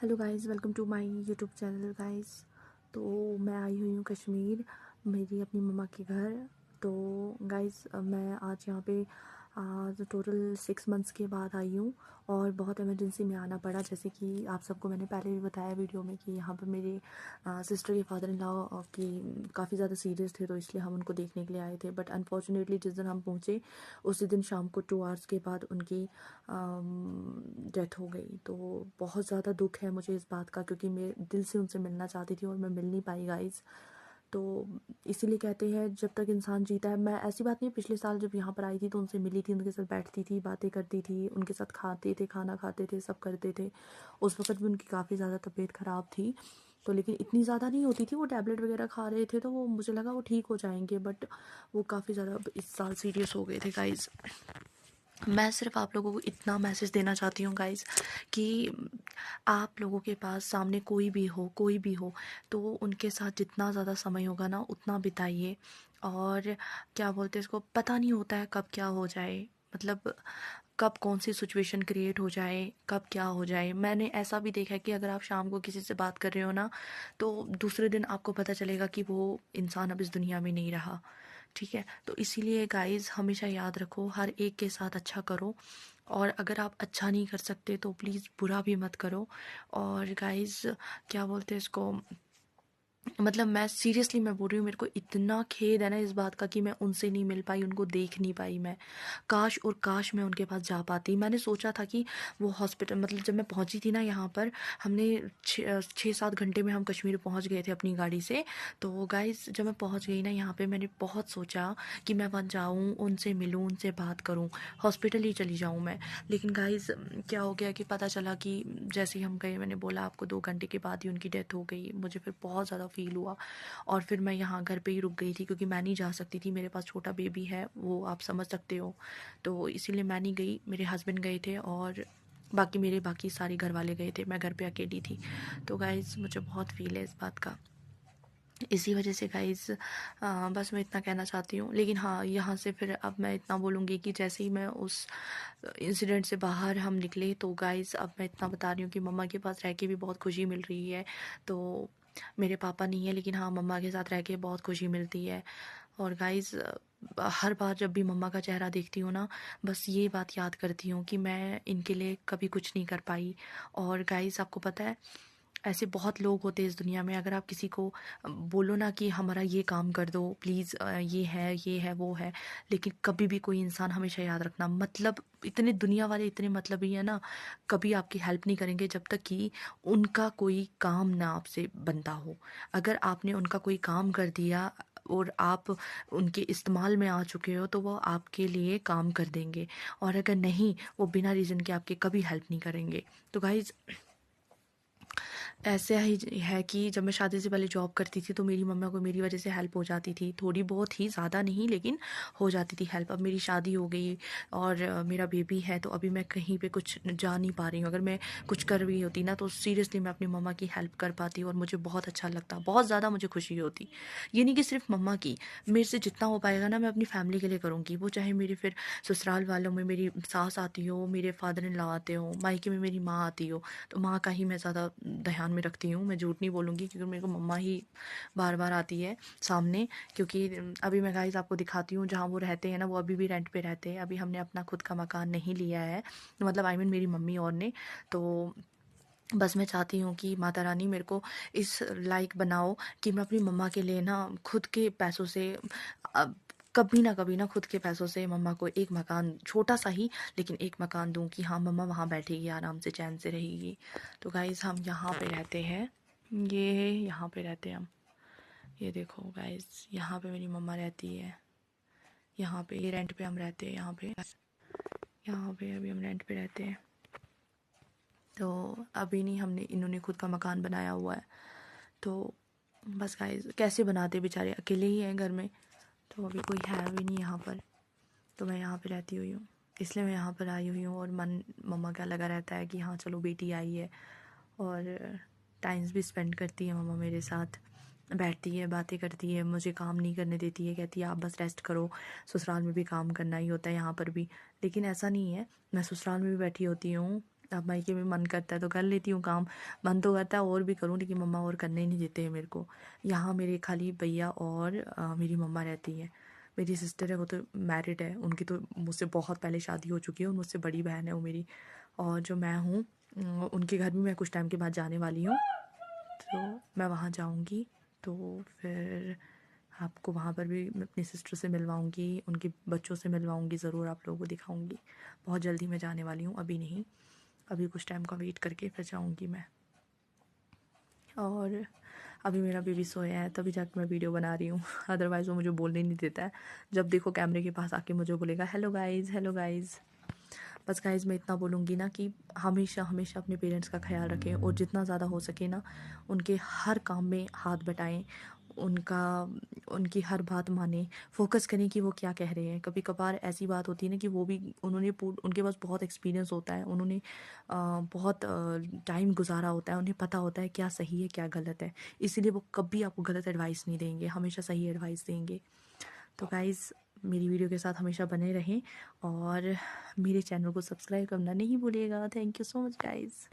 Hello guys, welcome to my YouTube channel guys. तो मैं आई हुई हूँ कश्मीर, मेरी अपनी मम्मा के घर। तो गाइस मैं आज यहाँ पे आज टोटल 6 मंथ्स के बाद आई हूँ और बहुत इमरजेंसी में आना पड़ा। जैसे कि आप सबको मैंने पहले भी बताया वीडियो में कि यहाँ पे मेरे सिस्टर के फादर इन लॉ की काफ़ी ज़्यादा सीरियस थे, तो इसलिए हम उनको देखने के लिए आए थे। बट अनफॉर्चुनेटली जिस दिन हम पहुँचे उसी दिन शाम को 2 आवर्स के बाद उनकी डेथ हो गई। तो बहुत ज़्यादा दुख है मुझे इस बात का, क्योंकि मैं दिल से उनसे मिलना चाहती थी और मैं मिल नहीं पाई गाइस। तो इसीलिए कहते हैं जब तक इंसान जीता है। मैं ऐसी बात नहीं, पिछले साल जब यहाँ पर आई थी तो उनसे मिली थी, उनके साथ बैठती थी, बातें करती थी, उनके साथ खाते थे, खाना खाते थे, सब करते थे। उस वक्त भी उनकी काफ़ी ज़्यादा तबीयत ख़राब थी, तो लेकिन इतनी ज़्यादा नहीं होती थी। वो टैबलेट वगैरह खा रहे थे तो वो मुझे लगा वो ठीक हो जाएंगे, बट वो काफ़ी ज़्यादा इस साल सीरियस हो गए थे गाइज़। मैं सिर्फ आप लोगों को इतना मैसेज देना चाहती हूँ गाइज़ कि आप लोगों के पास सामने कोई भी हो तो उनके साथ जितना ज़्यादा समय होगा ना उतना बिताइए। और क्या बोलते हैं इसको, पता नहीं होता है कब क्या हो जाए, मतलब कब कौन सी सिचुएशन क्रिएट हो जाए, कब क्या हो जाए। मैंने ऐसा भी देखा है कि अगर आप शाम को किसी से बात कर रहे हो ना, तो दूसरे दिन आपको पता चलेगा कि वो इंसान अब इस दुनिया में नहीं रहा। ठीक है, तो इसीलिए गाइस हमेशा याद रखो, हर एक के साथ अच्छा करो। और अगर आप अच्छा नहीं कर सकते तो प्लीज़ बुरा भी मत करो। और गाइस क्या बोलते हैं इसको, मतलब मैं सीरियसली मैं बोल रही हूँ, मेरे को इतना खेद है ना इस बात का कि मैं उनसे नहीं मिल पाई, उनको देख नहीं पाई मैं। काश और काश मैं उनके पास जा पाती। मैंने सोचा था कि वो हॉस्पिटल, मतलब जब मैं पहुंची थी ना यहाँ पर, हमने 6-7 घंटे में हम कश्मीर पहुंच गए थे अपनी गाड़ी से। तो गाइस जब मैं पहुंच गई ना यहाँ पे, मैंने बहुत सोचा कि मैं वहाँ जाऊँ, उनसे मिलूँ, उनसे बात करूँ, हॉस्पिटल ही चली जाऊँ मैं। लेकिन गाइस क्या हो गया कि पता चला कि जैसे ही हम गए, मैंने बोला आपको 2 घंटे के बाद ही उनकी डेथ हो गई। मुझे फिर बहुत ज़्यादा फील हुआ और फिर मैं यहाँ घर पे ही रुक गई थी, क्योंकि मैं नहीं जा सकती थी, मेरे पास छोटा बेबी है, वो आप समझ सकते हो। तो इसीलिए मैं नहीं गई, मेरे हस्बैंड गए थे और बाकी सारे घर वाले गए थे, मैं घर पे अकेली थी। तो गाइज़ मुझे बहुत फील है इस बात का। इसी वजह से गाइज़ बस मैं इतना कहना चाहती हूँ। लेकिन हाँ, यहाँ से फिर अब मैं इतना बोलूँगी कि जैसे ही मैं उस इंसिडेंट से बाहर हम निकले, तो गाइज़ अब मैं इतना बता रही हूँ कि मम्मा के पास रह के भी बहुत खुशी मिल रही है। तो मेरे पापा नहीं है, लेकिन हाँ मम्मा के साथ रह के बहुत खुशी मिलती है। और गाइज़ हर बार जब भी मम्मा का चेहरा देखती हूँ ना, बस ये बात याद करती हूँ कि मैं इनके लिए कभी कुछ नहीं कर पाई। और गाइज़ आपको पता है, ऐसे बहुत लोग होते हैं इस दुनिया में, अगर आप किसी को बोलो ना कि हमारा ये काम कर दो प्लीज़, ये है वो है, लेकिन कभी भी कोई इंसान, हमेशा याद रखना, मतलब इतने दुनिया वाले इतने मतलबी है ना, कभी आपकी हेल्प नहीं करेंगे जब तक कि उनका कोई काम ना आपसे बनता हो। अगर आपने उनका कोई काम कर दिया और आप उनके इस्तेमाल में आ चुके हो, तो वो आपके लिए काम कर देंगे। और अगर नहीं, वो बिना रीज़न के आपके कभी हेल्प नहीं करेंगे। तो गाइज ऐसे ही है कि जब मैं शादी से पहले जॉब करती थी तो मेरी मम्मा को मेरी वजह से हेल्प हो जाती थी, थोड़ी बहुत ही, ज़्यादा नहीं, लेकिन हो जाती थी हेल्प। अब मेरी शादी हो गई और मेरा बेबी है, तो अभी मैं कहीं पे कुछ जा नहीं पा रही हूँ। अगर मैं कुछ कर रही होती ना, तो सीरियसली मैं अपनी मम्मा की हेल्प कर पाती और मुझे बहुत अच्छा लगता, बहुत ज़्यादा मुझे खुशी होती। ये नहीं कि सिर्फ मम्मा की, मेरे से जितना हो पाएगा ना मैं अपनी फैमिली के लिए करूँगी। वो चाहे मेरे फिर ससुराल वालों में मेरी सास आती हो, मेरे फादर इन लॉ आते हो, मायके में मेरी माँ आती हो, तो माँ का ही मैं ज़्यादा ध्यान में रखती हूँ। मैं झूठ नहीं बोलूँगी, क्योंकि मेरे को मम्मा ही बार बार आती है सामने। क्योंकि अभी मैं गाइस आपको दिखाती हूँ जहाँ वो रहते हैं ना, वो अभी भी रेंट पे रहते हैं। अभी हमने अपना खुद का मकान नहीं लिया है, मतलब आई मीन मेरी मम्मी और ने। तो बस मैं चाहती हूँ कि माता रानी मेरे को इस लायक बनाओ कि मैं अपनी मम्मा के लिए ना खुद के पैसों से, अब कभी ना खुद के पैसों से मम्मा को एक मकान, छोटा सा ही लेकिन एक मकान दूँ कि हाँ मम्मा वहाँ बैठेगी, आराम से चैन से रहेगी। तो गाइज़ हम यहाँ पे रहते हैं, ये यहाँ पे रहते हैं हम। ये देखो गाइज़, यहाँ पे मेरी मम्मा रहती है, यहाँ पे ये रेंट पे हम रहते हैं, यहाँ पे अभी हम रेंट पे रहते हैं। तो अभी नहीं, हमने इन्होंने खुद का मकान बनाया हुआ है। तो बस गाइस कैसे बनाते, बेचारे अकेले ही हैं घर में, तो अभी कोई है भी नहीं यहाँ पर। तो मैं यहाँ पे रहती हुई हूँ, इसलिए मैं यहाँ पर आई हुई हूँ। और मन मम्मा का लगा रहता है कि हाँ चलो बेटी आई है, और टाइम्स भी स्पेंड करती है मम्मा मेरे साथ, बैठती है, बातें करती है, मुझे काम नहीं करने देती है, कहती है आप बस रेस्ट करो, ससुराल में भी काम करना ही होता है, यहाँ पर भी। लेकिन ऐसा नहीं है, मैं ससुराल में भी बैठी होती हूँ अब मायके में मन करता है तो कर लेती हूँ काम, मन तो करता है और भी करूँ, लेकिन मम्मा और करने ही नहीं देते हैं मेरे को। यहाँ मेरे खाली भैया और मेरी मम्मा रहती है। मेरी सिस्टर है, वो तो मैरिड है, उनकी तो मुझसे बहुत पहले शादी हो चुकी है और मुझसे बड़ी बहन है वो मेरी। और जो मैं हूँ, उनके घर भी मैं कुछ टाइम के बाद जाने वाली हूँ, तो मैं वहाँ जाऊँगी। तो फिर आपको वहाँ पर भी मैं अपनी सिस्टर से मिलवाऊँगी, उनके बच्चों से मिलवाऊँगी, ज़रूर आप लोगों को दिखाऊँगी। बहुत जल्दी मैं जाने वाली हूँ, अभी नहीं, अभी कुछ टाइम का वेट करके फिर जाऊँगी मैं। और अभी मेरा बेबी सोया है तभी जाके मैं वीडियो बना रही हूँ, अदरवाइज़ वो मुझे बोलने नहीं देता है। जब देखो कैमरे के पास आके मुझे बोलेगा हेलो गाइज़, हेलो गाइज़। बस गाइज़ मैं इतना बोलूँगी ना कि हमेशा हमेशा अपने पेरेंट्स का ख्याल रखें और जितना ज़्यादा हो सके ना उनके हर काम में हाथ बटाएं, उनकी हर बात मानें, फोकस करें कि वो क्या कह रहे हैं। कभी कभार ऐसी बात होती है ना कि वो भी उनके पास बहुत एक्सपीरियंस होता है, उन्होंने बहुत टाइम गुजारा होता है, उन्हें पता होता है क्या सही है क्या गलत है, इसीलिए वो कभी आपको गलत एडवाइस नहीं देंगे, हमेशा सही एडवाइस देंगे। तो गाइज़ मेरी वीडियो के साथ हमेशा बने रहें और मेरे चैनल को सब्सक्राइब करना नहीं भूलिएगा। Thank you so much guys.